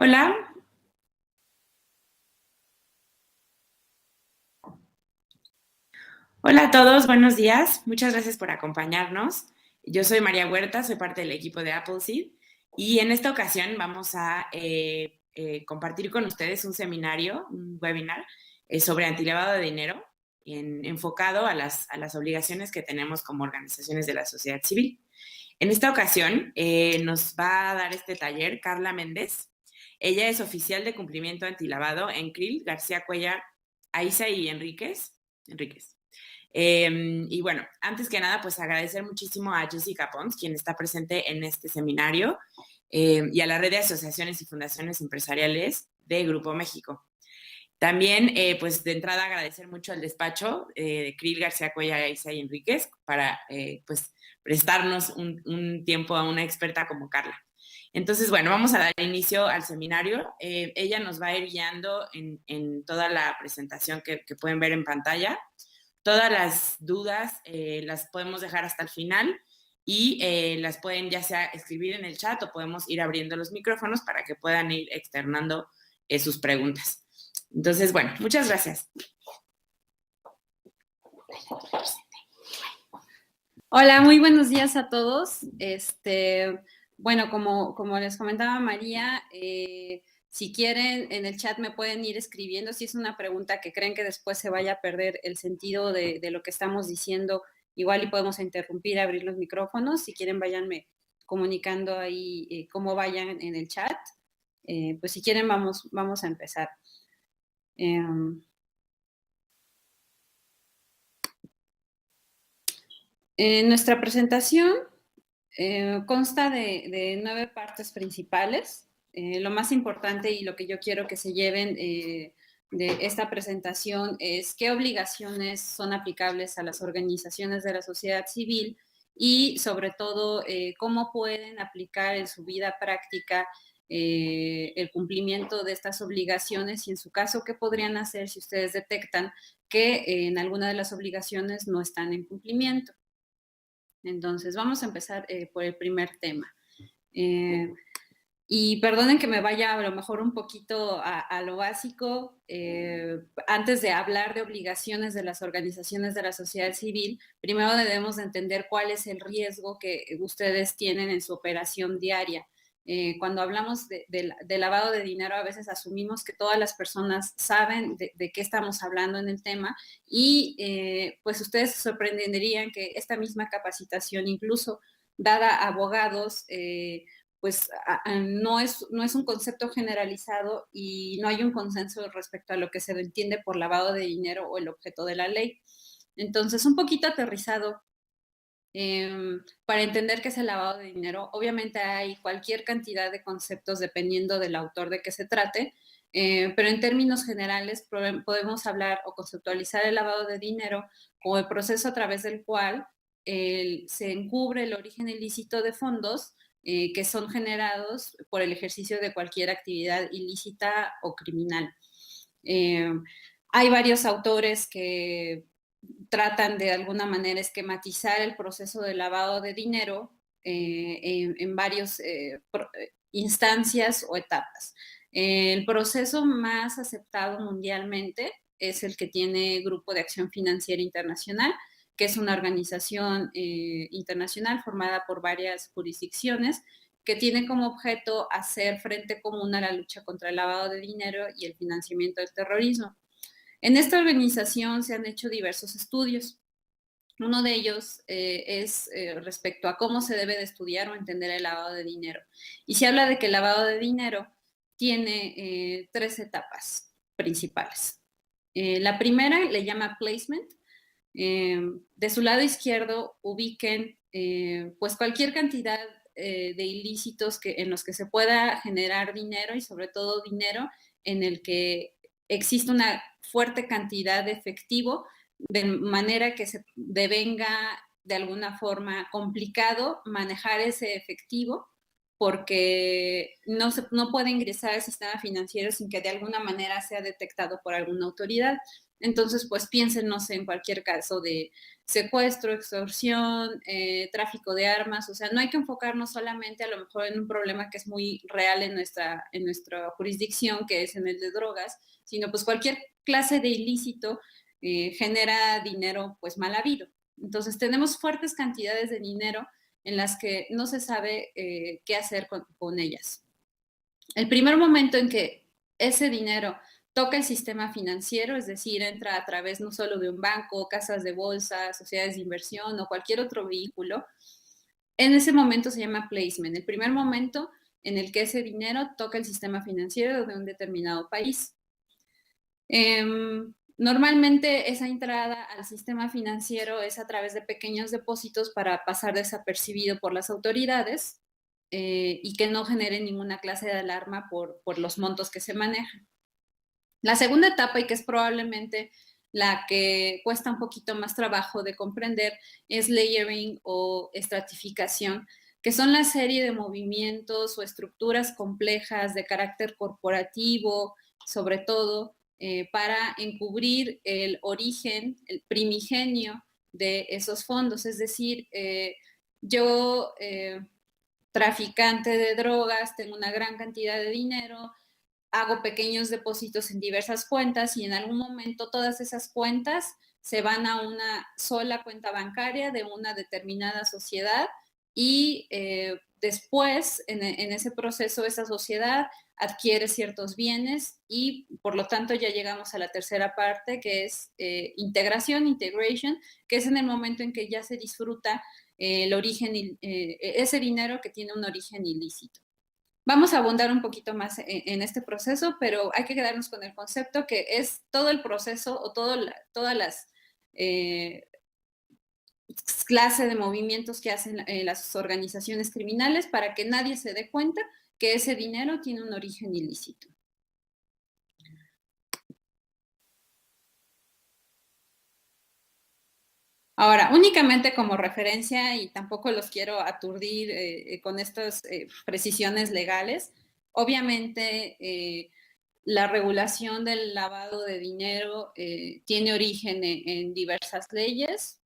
Hola, hola a todos, buenos días. Muchas gracias por acompañarnos. Yo soy María Huerta, soy parte del equipo de Appleseed y en esta ocasión vamos a compartir con ustedes un seminario, un webinar sobre antilavado de dinero enfocado a las obligaciones que tenemos como organizaciones de la sociedad civil. En esta ocasión nos va a dar este taller Carla Méndez. Ella es oficial de cumplimiento antilavado en CRIL, García Cuellar, Aiza y Enríquez. Y bueno, antes que nada, pues agradecer muchísimo a Jessica Pons, quien está presente en este seminario, y a la red de asociaciones y fundaciones empresariales de Grupo México. También, pues de entrada, agradecer mucho al despacho de Krill García Cuellar, Aiza y Enríquez para, pues, prestarnos un tiempo a una experta como Carla. Entonces, bueno, vamos a dar inicio al seminario. Ella nos va a ir guiando en toda la presentación que pueden ver en pantalla. Todas las dudas las podemos dejar hasta el final y las pueden ya sea escribir en el chat o podemos ir abriendo los micrófonos para que puedan ir externando sus preguntas. Entonces, bueno, muchas gracias. Hola, muy buenos días a todos. Bueno, como les comentaba María, si quieren en el chat me pueden ir escribiendo si es una pregunta que creen que después se vaya a perder el sentido de lo que estamos diciendo, igual y podemos interrumpir, abrir los micrófonos. Si quieren, váyanme comunicando ahí cómo vayan en el chat. Pues si quieren, vamos a empezar. Nuestra presentación consta de 9 partes principales. Lo más importante y lo que yo quiero que se lleven de esta presentación es qué obligaciones son aplicables a las organizaciones de la sociedad civil y sobre todo cómo pueden aplicar en su vida práctica el cumplimiento de estas obligaciones y en su caso qué podrían hacer si ustedes detectan que en alguna de las obligaciones no están en cumplimiento. Entonces, vamos a empezar por el primer tema. Y perdonen que me vaya a lo mejor un poquito a lo básico. Antes de hablar de obligaciones de las organizaciones de la sociedad civil, primero debemos de entender cuál es el riesgo que ustedes tienen en su operación diaria. Cuando hablamos de lavado de dinero, a veces asumimos que todas las personas saben de qué estamos hablando en el tema y pues ustedes se sorprenderían que esta misma capacitación, incluso dada a abogados, pues no es un concepto generalizado y no hay un consenso respecto a lo que se entiende por lavado de dinero o el objeto de la ley. Entonces, un poquito aterrizado para entender qué es el lavado de dinero. Obviamente hay cualquier cantidad de conceptos dependiendo del autor de qué se trate, pero en términos generales podemos hablar o conceptualizar el lavado de dinero como el proceso a través del cual se encubre el origen ilícito de fondos que son generados por el ejercicio de cualquier actividad ilícita o criminal. Hay varios autores que tratan de alguna manera esquematizar el proceso de lavado de dinero en varias instancias o etapas. El proceso más aceptado mundialmente es el que tiene Grupo de Acción Financiera Internacional, que es una organización internacional formada por varias jurisdicciones que tiene como objeto hacer frente común a la lucha contra el lavado de dinero y el financiamiento del terrorismo. En esta organización se han hecho diversos estudios. Uno de ellos es respecto a cómo se debe de estudiar o entender el lavado de dinero. Y se habla de que el lavado de dinero tiene 3 etapas principales. La primera le llama placement. De su lado izquierdo ubiquen pues cualquier cantidad de ilícitos en los que se pueda generar dinero y sobre todo dinero en el que existe una fuerte cantidad de efectivo, de manera que se devenga de alguna forma complicado manejar ese efectivo porque no puede ingresar al sistema financiero sin que de alguna manera sea detectado por alguna autoridad. Entonces, pues piensen, no sé, en cualquier caso de secuestro, extorsión, tráfico de armas, o sea, no hay que enfocarnos solamente a lo mejor en un problema que es muy real en nuestra jurisdicción, que es en el de drogas, sino pues cualquier clase de ilícito genera dinero pues mal habido. Entonces tenemos fuertes cantidades de dinero en las que no se sabe qué hacer con ellas. El primer momento en que ese dinero toca el sistema financiero, es decir, entra a través no solo de un banco, casas de bolsa, sociedades de inversión o cualquier otro vehículo, en ese momento se llama placement, el primer momento en el que ese dinero toca el sistema financiero de un determinado país. Normalmente esa entrada al sistema financiero es a través de pequeños depósitos para pasar desapercibido por las autoridades y que no genere ninguna clase de alarma por los montos que se manejan. La segunda etapa, y que es probablemente la que cuesta un poquito más trabajo de comprender, es layering o estratificación, que son la serie de movimientos o estructuras complejas de carácter corporativo, sobre todo, para encubrir el origen, el primigenio de esos fondos. Es decir, yo, traficante de drogas, tengo una gran cantidad de dinero, hago pequeños depósitos en diversas cuentas y en algún momento todas esas cuentas se van a una sola cuenta bancaria de una determinada sociedad y después en ese proceso esa sociedad adquiere ciertos bienes y por lo tanto ya llegamos a la tercera parte que es integration, que es en el momento en que ya se disfruta el origen, ese dinero que tiene un origen ilícito. Vamos a abundar un poquito más en este proceso, pero hay que quedarnos con el concepto que es todo el proceso o todas las clases de movimientos que hacen las organizaciones criminales para que nadie se dé cuenta que ese dinero tiene un origen ilícito. Ahora, únicamente como referencia, y tampoco los quiero aturdir con estas precisiones legales, obviamente la regulación del lavado de dinero tiene origen en diversas leyes.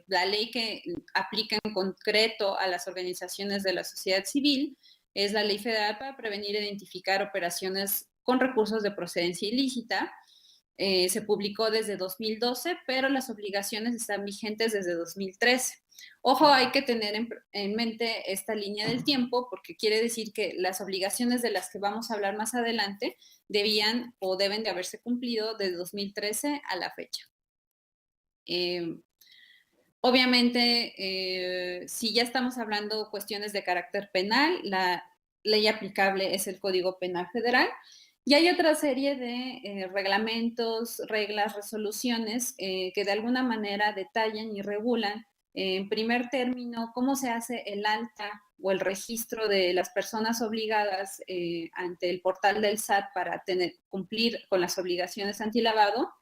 La ley que aplica en concreto a las organizaciones de la sociedad civil es la Ley Federal para prevenir e identificar operaciones con recursos de procedencia ilícita. Se publicó desde 2012, pero las obligaciones están vigentes desde 2013. Ojo, hay que tener en mente esta línea del tiempo porque quiere decir que las obligaciones de las que vamos a hablar más adelante debían o deben de haberse cumplido desde 2013 a la fecha. Obviamente, si ya estamos hablando cuestiones de carácter penal, la ley aplicable es el Código Penal Federal. Y hay otra serie de reglamentos, reglas, resoluciones que de alguna manera detallan y regulan, en primer término, cómo se hace el alta o el registro de las personas obligadas ante el portal del SAT para cumplir con las obligaciones antilavado.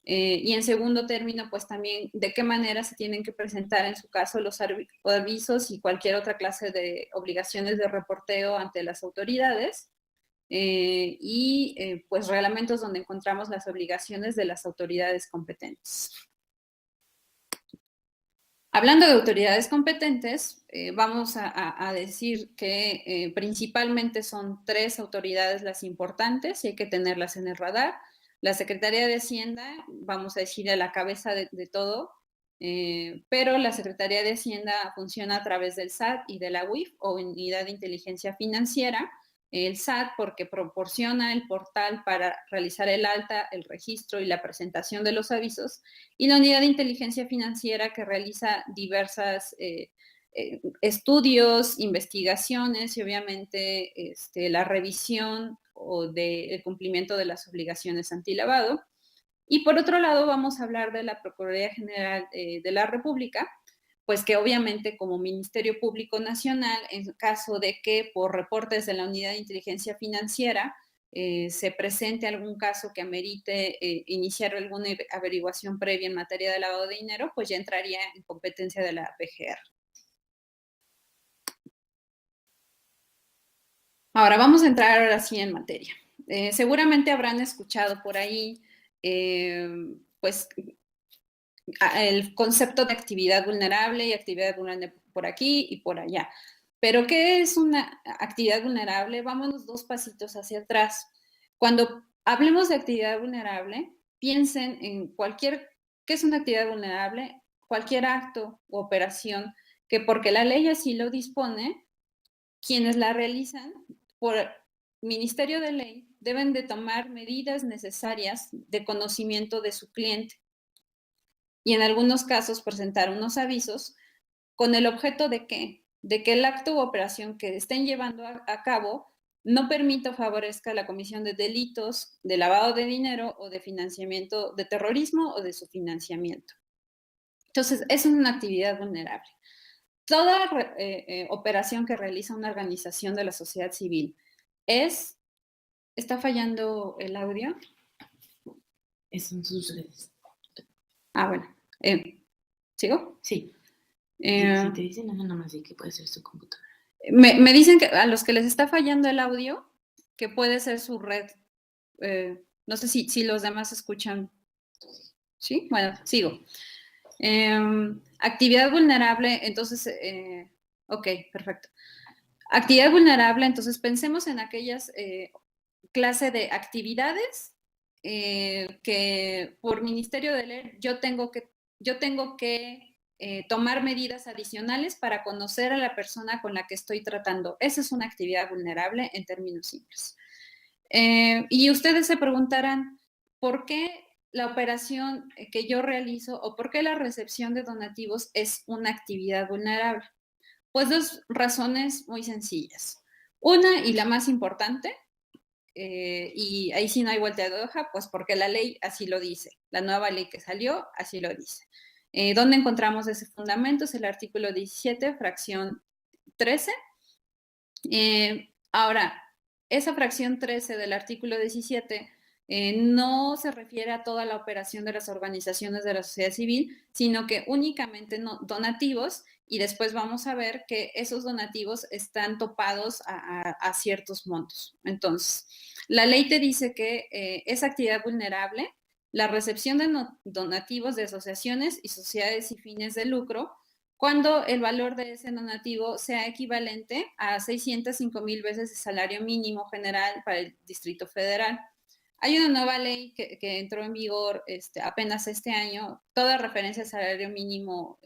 Y en segundo término, pues también de qué manera se tienen que presentar en su caso los avisos y cualquier otra clase de obligaciones de reporteo ante las autoridades. Pues reglamentos donde encontramos las obligaciones de las autoridades competentes. Hablando de autoridades competentes, vamos a decir que principalmente son tres autoridades las importantes y hay que tenerlas en el radar. La Secretaría de Hacienda, vamos a decir a la cabeza de todo, pero la Secretaría de Hacienda funciona a través del SAT y de la UIF o Unidad de Inteligencia Financiera. El SAT porque proporciona el portal para realizar el alta, el registro y la presentación de los avisos, y la Unidad de Inteligencia Financiera que realiza diversas estudios, investigaciones y obviamente la revisión o del cumplimiento de las obligaciones antilavado. Y por otro lado vamos a hablar de la Procuraduría General de la República, pues que obviamente como Ministerio Público Nacional, en caso de que por reportes de la Unidad de Inteligencia Financiera se presente algún caso que amerite iniciar alguna averiguación previa en materia de lavado de dinero, pues ya entraría en competencia de la PGR. Ahora vamos a entrar ahora sí en materia. Seguramente habrán escuchado por ahí pues, el concepto de actividad vulnerable y actividad vulnerable por aquí y por allá. Pero, ¿qué es una actividad vulnerable? Vámonos 2 pasitos hacia atrás. Cuando hablemos de actividad vulnerable, piensen en ¿qué es una actividad vulnerable? Cualquier acto u operación que, porque la ley así lo dispone, quienes la realizan por ministerio de ley deben de tomar medidas necesarias de conocimiento de su cliente y en algunos casos presentar unos avisos con el objeto de que el acto u operación que estén llevando a cabo no permita o favorezca la comisión de delitos de lavado de dinero o de financiamiento de terrorismo o de su financiamiento. Entonces, es una actividad vulnerable. Toda operación que realiza una organización de la sociedad civil ¿Está fallando el audio? Son sus redes. Bueno. ¿Sigo? Sí. Si te dicen nada más sí que puede ser su computadora. Me dicen que a los que les está fallando el audio, que puede ser su red. No sé si los demás escuchan. ¿Sí? Bueno, sigo. Actividad vulnerable, entonces, ok, perfecto. Actividad vulnerable, entonces pensemos en aquellas clase de actividades que por Ministerio de Ley yo tengo que tomar medidas adicionales para conocer a la persona con la que estoy tratando. Esa es una actividad vulnerable en términos simples. Y ustedes se preguntarán, ¿por qué la operación que yo realizo o por qué la recepción de donativos es una actividad vulnerable? Pues 2 razones muy sencillas. Una, y la más importante, y ahí sí no hay vuelta de hoja, pues porque la ley así lo dice, la nueva ley que salió así lo dice. ¿Dónde encontramos ese fundamento? Es el artículo 17, fracción 13. Ahora, esa fracción 13 del artículo 17 no se refiere a toda la operación de las organizaciones de la sociedad civil, sino que únicamente donativos, y después vamos a ver que esos donativos están topados a ciertos montos. Entonces, la ley te dice que es actividad vulnerable la recepción de donativos de asociaciones y sociedades sin fines de lucro cuando el valor de ese donativo sea equivalente a 605,000 veces el salario mínimo general para el Distrito Federal. Hay una nueva ley que entró en vigor apenas este año. Toda referencia al salario mínimo,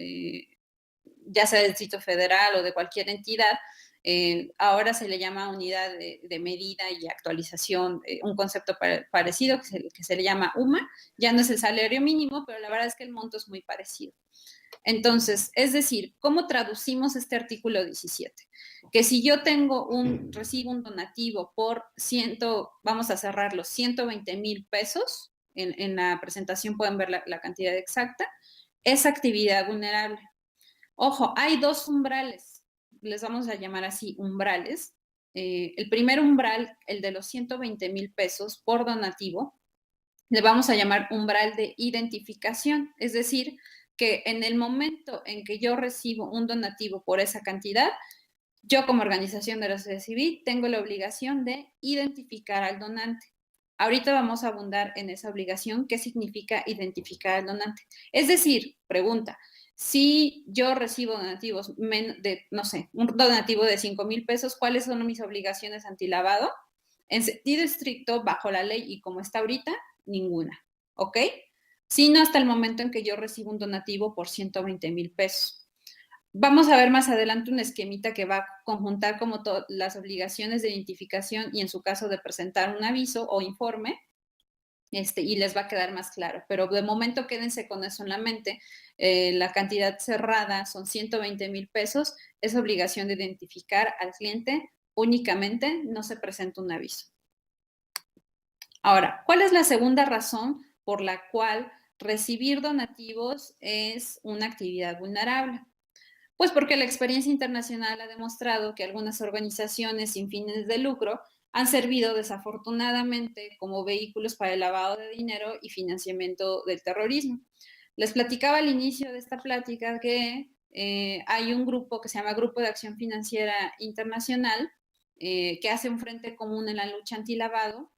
ya sea del Distrito Federal o de cualquier entidad, ahora se le llama unidad de medida y actualización, un concepto parecido que se le llama UMA. Ya no es el salario mínimo, pero la verdad es que el monto es muy parecido. Entonces, es decir, ¿cómo traducimos este artículo 17? Que si yo recibo un donativo por vamos a cerrarlo, 120,000 pesos, en la presentación pueden ver la cantidad exacta, es actividad vulnerable. Ojo, hay 2 umbrales, les vamos a llamar así umbrales. El primer umbral, el de los 120,000 pesos por donativo, le vamos a llamar umbral de identificación, es decir, que en el momento en que yo recibo un donativo por esa cantidad, yo como organización de la sociedad civil tengo la obligación de identificar al donante. Ahorita vamos a abundar en esa obligación, qué significa identificar al donante. Es decir, pregunta, si yo recibo donativos no sé, un donativo de 5,000 pesos, ¿cuáles son mis obligaciones antilavado? En sentido estricto, bajo la ley y como está ahorita, ninguna, ¿ok? Sino hasta el momento en que yo recibo un donativo por 120,000 pesos. Vamos a ver más adelante un esquemita que va a conjuntar como las obligaciones de identificación y en su caso de presentar un aviso o informe, y les va a quedar más claro. Pero de momento quédense con eso en la mente. La cantidad cerrada son 120,000 pesos. Es obligación de identificar al cliente únicamente, no se presenta un aviso. Ahora, ¿cuál es la segunda razón por la cual recibir donativos es una actividad vulnerable? Pues porque la experiencia internacional ha demostrado que algunas organizaciones sin fines de lucro han servido desafortunadamente como vehículos para el lavado de dinero y financiamiento del terrorismo. Les platicaba al inicio de esta plática que hay un grupo que se llama Grupo de Acción Financiera Internacional que hace un frente común en la lucha antilavado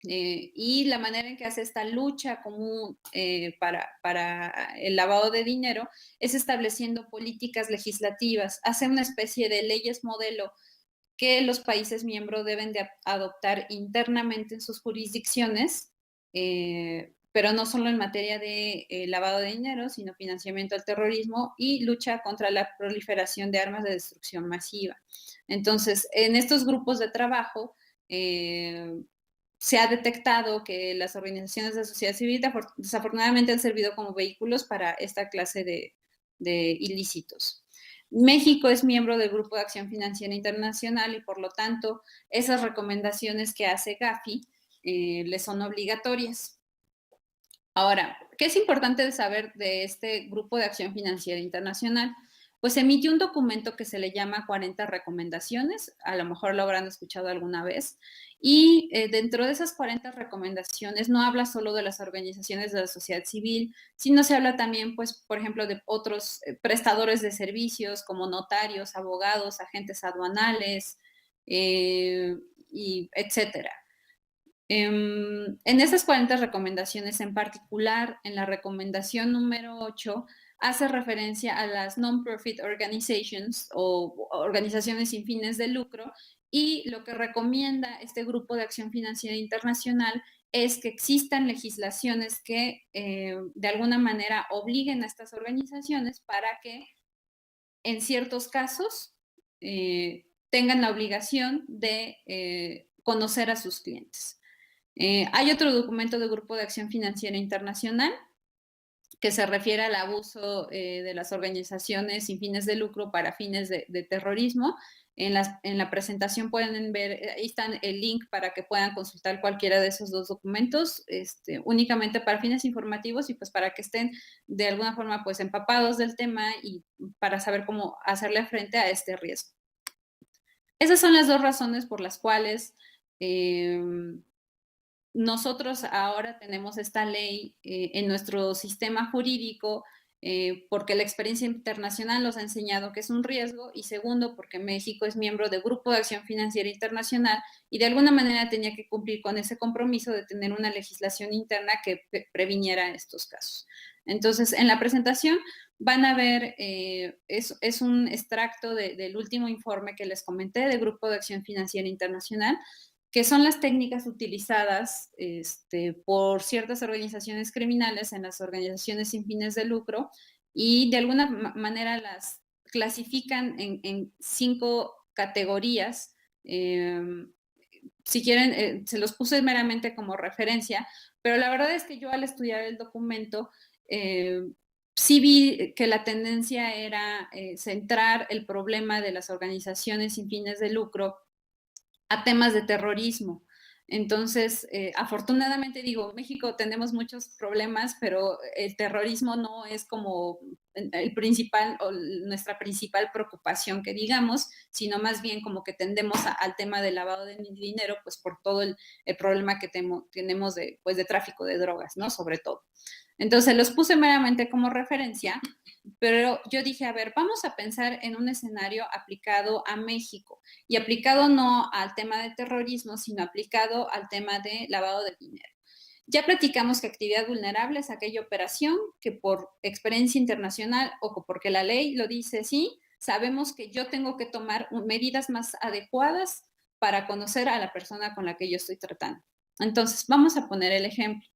Y la manera en que hace esta lucha común para el lavado de dinero es estableciendo políticas legislativas, hace una especie de leyes modelo que los países miembros deben de adoptar internamente en sus jurisdicciones, pero no solo en materia de lavado de dinero, sino financiamiento al terrorismo y lucha contra la proliferación de armas de destrucción masiva. Entonces, en estos grupos de trabajo, se ha detectado que las organizaciones de sociedad civil desafortunadamente han servido como vehículos para esta clase de ilícitos. México es miembro del Grupo de Acción Financiera Internacional y por lo tanto esas recomendaciones que hace Gafi le son obligatorias. Ahora, ¿qué es importante de saber de este Grupo de Acción Financiera Internacional? Pues emitió un documento que se le llama 40 recomendaciones, a lo mejor lo habrán escuchado alguna vez, y dentro de esas 40 recomendaciones no habla solo de las organizaciones de la sociedad civil, sino se habla también, pues, por ejemplo, de otros prestadores de servicios como notarios, abogados, agentes aduanales, y etcétera. En esas 40 recomendaciones en particular, en la recomendación número 8, hace referencia a las non-profit organizations o organizaciones sin fines de lucro y lo que recomienda este Grupo de Acción Financiera Internacional es que existan legislaciones que de alguna manera obliguen a estas organizaciones para que en ciertos casos tengan la obligación de conocer a sus clientes. Hay otro documento del Grupo de Acción Financiera Internacional que se refiere al abuso de las organizaciones sin fines de lucro para fines de terrorismo. En la presentación pueden ver, ahí está el link para que puedan consultar cualquiera de esos dos documentos, únicamente para fines informativos y pues para que estén de alguna forma pues empapados del tema y para saber cómo hacerle frente a este riesgo. Esas son las dos razones por las cuales nosotros ahora tenemos esta ley en nuestro sistema jurídico porque la experiencia internacional nos ha enseñado que es un riesgo y segundo, porque México es miembro del Grupo de Acción Financiera Internacional y de alguna manera tenía que cumplir con ese compromiso de tener una legislación interna que previniera estos casos. Entonces, en la presentación van a ver, es un extracto del último informe que les comenté del Grupo de Acción Financiera Internacional, que son las técnicas utilizadas por ciertas organizaciones criminales en las organizaciones sin fines de lucro y de alguna manera las clasifican en 5 categorías. Si quieren, se los puse meramente como referencia, pero la verdad es que yo al estudiar el documento sí vi que la tendencia era centrar el problema de las organizaciones sin fines de lucro a temas de terrorismo. Entonces, afortunadamente digo, México tenemos muchos problemas, pero el terrorismo no es como el principal o nuestra principal preocupación que digamos, sino más bien como que tendemos al tema del lavado de dinero, pues por todo el problema que tenemos pues, de tráfico de drogas, ¿no? Sobre todo. Entonces, los puse meramente como referencia, pero yo dije, a ver, vamos a pensar en un escenario aplicado a México y aplicado no al tema de terrorismo, sino aplicado al tema de lavado de dinero. Ya platicamos que actividad vulnerable es aquella operación que por experiencia internacional o porque la ley lo dice así, sabemos que yo tengo que tomar medidas más adecuadas para conocer a la persona con la que yo estoy tratando. Entonces, vamos a poner el ejemplo.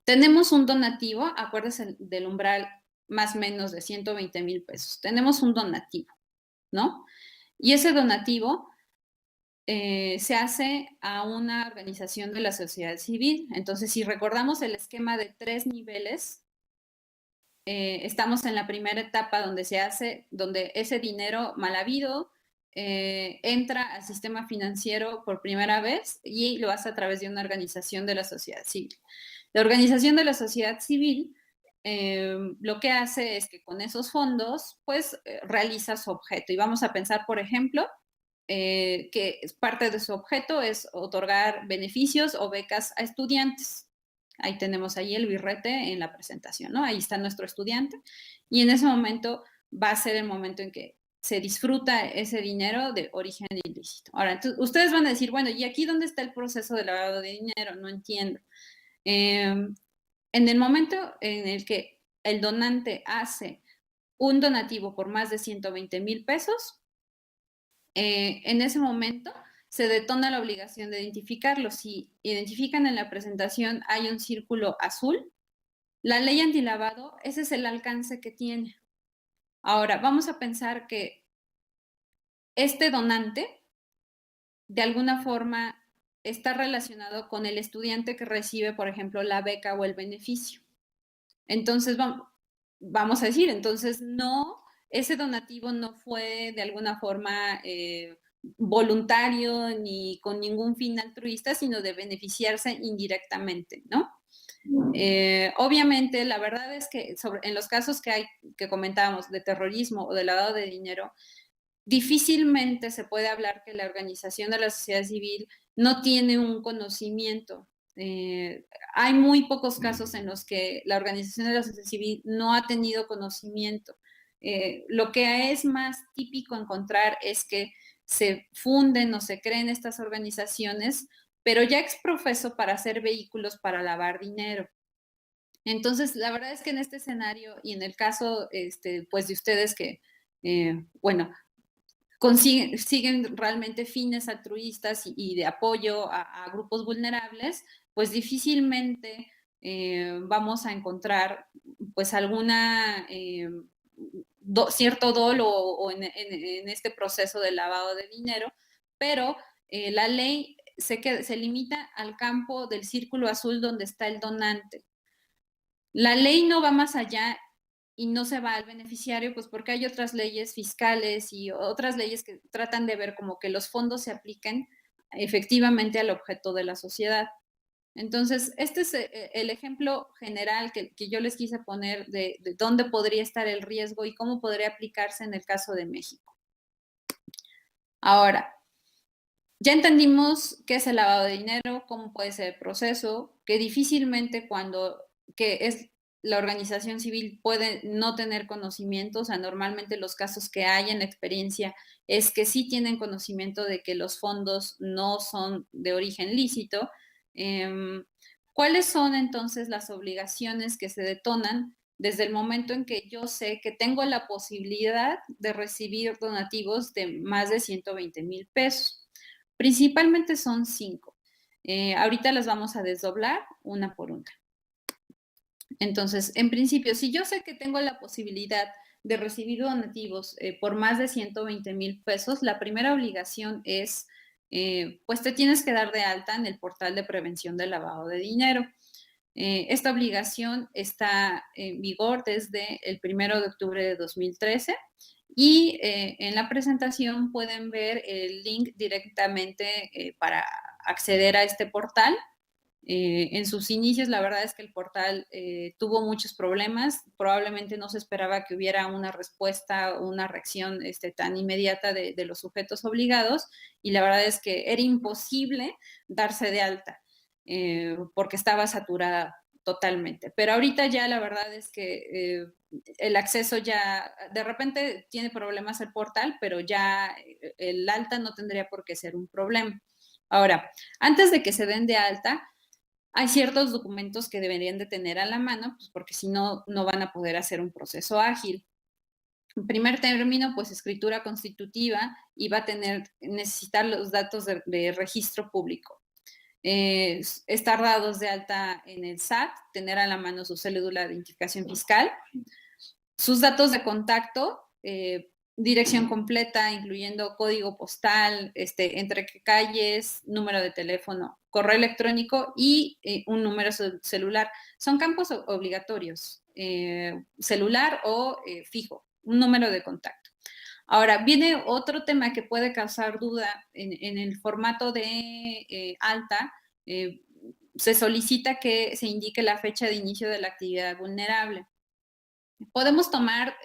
Tenemos un donativo, acuérdense del umbral más o menos de 120,000 pesos. Tenemos un donativo, ¿no? Y ese donativo se hace a una organización de la sociedad civil. Entonces, si recordamos el esquema de 3 niveles, estamos en la primera etapa donde se hace, donde ese dinero mal habido entra al sistema financiero por primera vez y lo hace a través de una organización de la sociedad civil. La organización de la sociedad civil lo que hace es que con esos fondos, pues, realiza su objeto. Y vamos a pensar, por ejemplo, que parte de su objeto es otorgar beneficios o becas a estudiantes. Ahí tenemos ahí el birrete en la presentación, ¿no? Ahí está nuestro estudiante. Y en ese momento va a ser el momento en que se disfruta ese dinero de origen ilícito. Ahora, entonces, ustedes van a decir, bueno, ¿y aquí dónde está el proceso de lavado de dinero? No entiendo. En el momento en el que el donante hace un donativo por más de 120,000 pesos, en ese momento se detona la obligación de identificarlo. Si identifican en la presentación hay un círculo azul, la ley antilavado, ese es el alcance que tiene. Ahora, vamos a pensar que este donante, de alguna forma, está relacionado con el estudiante que recibe, por ejemplo, la beca o el beneficio. Entonces, vamos a decir, entonces no, ese donativo no fue de alguna forma voluntario ni con ningún fin altruista, sino de beneficiarse indirectamente, ¿no? Obviamente, la verdad es que en los casos que comentábamos de terrorismo o de lavado de dinero, difícilmente se puede hablar que la organización de la sociedad civil no tiene un conocimiento. Hay muy pocos casos en los que la organización de la sociedad civil no ha tenido conocimiento. Lo que es más típico encontrar es que se funden o se creen estas organizaciones, pero ya exprofeso para hacer vehículos para lavar dinero. Entonces, la verdad es que en este escenario y en el caso, pues de ustedes que, bueno, siguen realmente fines altruistas y de apoyo a grupos vulnerables, pues difícilmente vamos a encontrar pues alguna cierto dolo o en este proceso de lavado de dinero, pero la ley se limita al campo del círculo azul donde está el donante. La ley no va más allá y no se va al beneficiario, pues porque hay otras leyes fiscales y otras leyes que tratan de ver como que los fondos se apliquen efectivamente al objeto de la sociedad. Entonces, este es el ejemplo general que yo les quise poner de dónde podría estar el riesgo y cómo podría aplicarse en el caso de México. Ahora, ya entendimos qué es el lavado de dinero, cómo puede ser el proceso, que difícilmente que es la organización civil puede no tener conocimiento, o sea, normalmente los casos que hay en la experiencia es que sí tienen conocimiento de que los fondos no son de origen lícito. ¿Cuáles son entonces las obligaciones que se detonan desde el momento en que yo sé que tengo la posibilidad de recibir donativos de más de 120,000 pesos? Principalmente son 5. Ahorita las vamos a desdoblar una por una. Entonces, en principio, si yo sé que tengo la posibilidad de recibir donativos por más de 120,000 pesos, la primera obligación es, pues te tienes que dar de alta en el portal de prevención del lavado de dinero. Esta obligación está en vigor desde el 1 de octubre de 2013 y en la presentación pueden ver el link directamente para acceder a este portal. En sus inicios, la verdad es que el portal tuvo muchos problemas. Probablemente no se esperaba que hubiera una respuesta o una reacción tan inmediata de los sujetos obligados y la verdad es que era imposible darse de alta porque estaba saturada totalmente. Pero ahorita ya la verdad es que el acceso ya, de repente tiene problemas el portal, pero ya el alta no tendría por qué ser un problema. Ahora, antes de que se den de alta, hay ciertos documentos que deberían de tener a la mano, pues porque si no, no van a poder hacer un proceso ágil. En primer término, pues escritura constitutiva y va a necesitar los datos de registro público. Estar dados de alta en el SAT, tener a la mano su cédula de identificación fiscal, sus datos de contacto, dirección completa, incluyendo código postal, entre qué calles, número de teléfono, correo electrónico y un número celular. Son campos obligatorios, celular o fijo, un número de contacto. Ahora, viene otro tema que puede causar duda en el formato de alta. Se solicita que se indique la fecha de inicio de la actividad vulnerable. Podemos tomar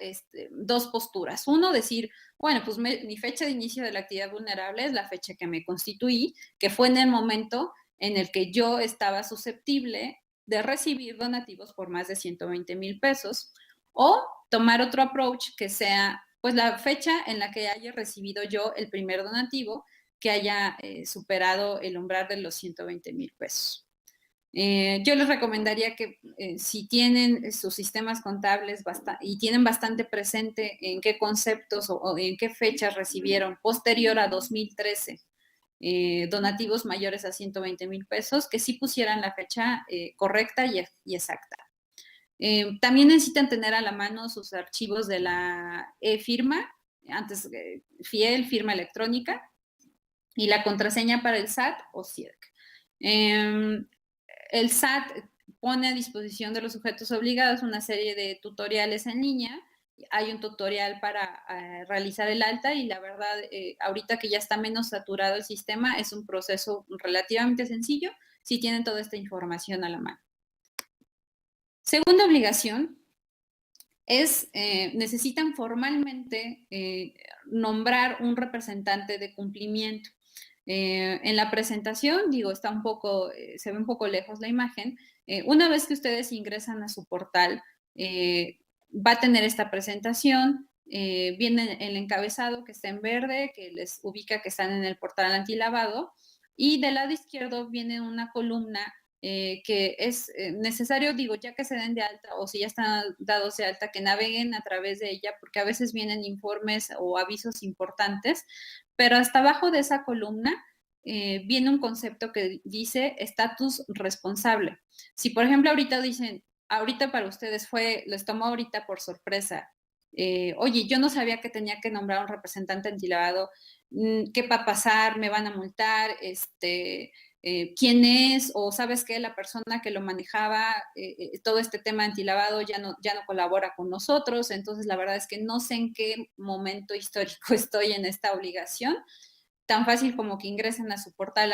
dos posturas. Uno, decir, bueno, pues mi fecha de inicio de la actividad vulnerable es la fecha que me constituí, que fue en el momento en el que yo estaba susceptible de recibir donativos por más de 120,000 pesos. O tomar otro approach que sea, pues la fecha en la que haya recibido yo el primer donativo que haya superado el umbral de los 120,000 pesos. Yo les recomendaría que si tienen sus sistemas contables y tienen bastante presente en qué conceptos o en qué fechas recibieron posterior a 2013 donativos mayores a 120,000 pesos, que sí pusieran la fecha correcta y exacta. También necesitan tener a la mano sus archivos de la e-firma, antes FIEL, firma electrónica, y la contraseña para el SAT o CIRC. El SAT pone a disposición de los sujetos obligados una serie de tutoriales en línea. Hay un tutorial para realizar el alta y la verdad, ahorita que ya está menos saturado el sistema, es un proceso relativamente sencillo si tienen toda esta información a la mano. Segunda obligación es, necesitan formalmente nombrar un representante de cumplimiento. En la presentación, digo, está un poco, se ve un poco lejos la imagen. Una vez que ustedes ingresan a su portal, va a tener esta presentación. Viene el encabezado que está en verde, que les ubica que están en el portal antilavado. Y del lado izquierdo viene una columna que es necesario, digo, ya que se den de alta o si ya están dados de alta, que naveguen a través de ella, porque a veces vienen informes o avisos importantes, pero hasta abajo de esa columna viene un concepto que dice estatus responsable. Si, por ejemplo, ahorita dicen, ahorita para ustedes les tomó ahorita por sorpresa, oye, yo no sabía que tenía que nombrar un representante antilavado, ¿qué va a pasar? ¿Me van a multar? ¿Quién es? O sabes que la persona que lo manejaba, todo este tema antilavado ya no colabora con nosotros, entonces la verdad es que no sé en qué momento histórico estoy en esta obligación. Tan fácil como que ingresen a su portal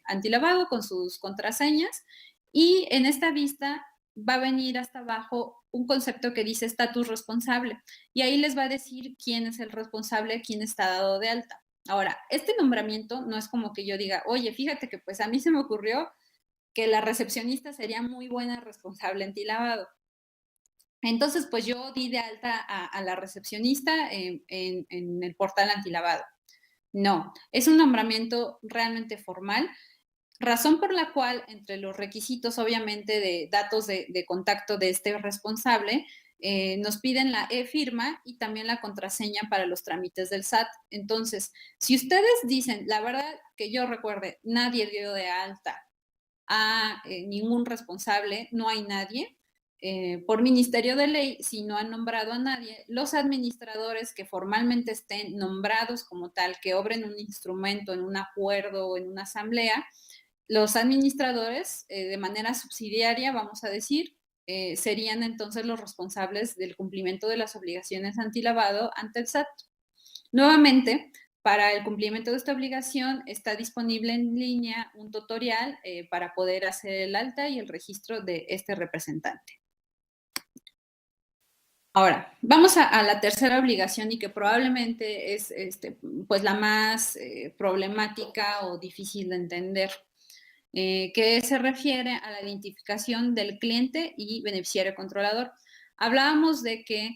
antilavado con sus contraseñas y en esta vista va a venir hasta abajo un concepto que dice estatus responsable y ahí les va a decir quién es el responsable, quién está dado de alta. Ahora, este nombramiento no es como que yo diga, oye, fíjate que pues a mí se me ocurrió que la recepcionista sería muy buena responsable antilavado. Entonces, pues yo di de alta a la recepcionista en el portal antilavado. No, es un nombramiento realmente formal, razón por la cual entre los requisitos, obviamente, de datos de contacto de este responsable, nos piden la e-firma y también la contraseña para los trámites del SAT. Entonces, si ustedes dicen, la verdad que yo recuerde, nadie dio de alta a ningún responsable, no hay nadie. Por Ministerio de Ley, si no han nombrado a nadie, los administradores que formalmente estén nombrados como tal, que obren un instrumento en un acuerdo o en una asamblea, los administradores, de manera subsidiaria, vamos a decir, serían entonces los responsables del cumplimiento de las obligaciones antilavado ante el SAT. Nuevamente, para el cumplimiento de esta obligación está disponible en línea un tutorial para poder hacer el alta y el registro de este representante. Ahora, vamos a la tercera obligación y que probablemente es pues la más problemática o difícil de entender, que se refiere a la identificación del cliente y beneficiario controlador. Hablábamos de que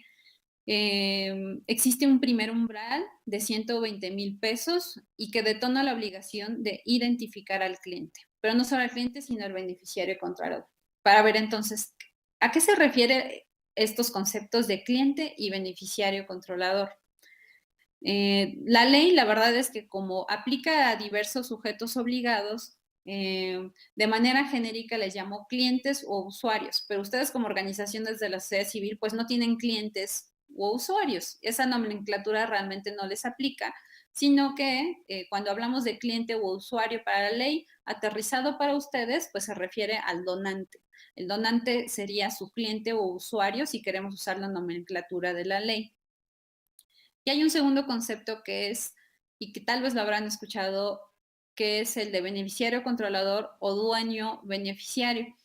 existe un primer umbral de 120,000 pesos y que detona la obligación de identificar al cliente, pero no solo al cliente, sino al beneficiario controlador. Para ver entonces, ¿a qué se refiere estos conceptos de cliente y beneficiario controlador? La ley, la verdad es que como aplica a diversos sujetos obligados, de manera genérica les llamo clientes o usuarios, pero ustedes como organizaciones de la sociedad civil pues no tienen clientes o usuarios. Esa nomenclatura realmente no les aplica, sino que cuando hablamos de cliente o usuario para la ley, aterrizado para ustedes, pues se refiere al donante. El donante sería su cliente o usuario si queremos usar la nomenclatura de la ley. Y hay un segundo concepto que es, y que tal vez lo habrán escuchado, que es el de beneficiario controlador o dueño beneficiario.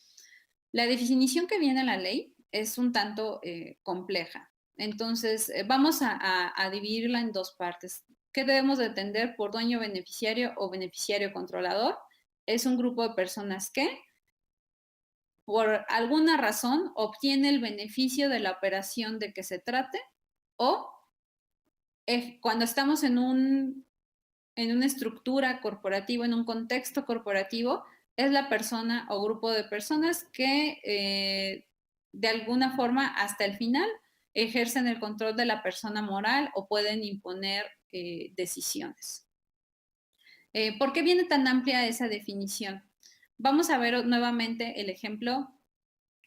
La definición que viene en la ley es un tanto compleja. Entonces, vamos a dividirla en dos partes. ¿Qué debemos de entender por dueño beneficiario o beneficiario controlador? Es un grupo de personas que, por alguna razón, obtiene el beneficio de la operación de que se trate o cuando estamos en una estructura corporativa, en un contexto corporativo, es la persona o grupo de personas que de alguna forma hasta el final ejercen el control de la persona moral o pueden imponer decisiones. ¿Por qué viene tan amplia esa definición? Vamos a ver nuevamente el ejemplo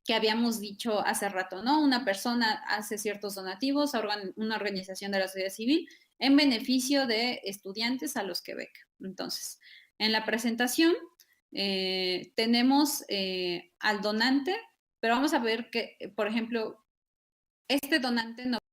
que habíamos dicho hace rato, ¿no? Una persona hace ciertos donativos a una organización de la sociedad civil en beneficio de estudiantes a los que beca. Entonces, en la presentación tenemos al donante, pero vamos a ver que, por ejemplo, este donante no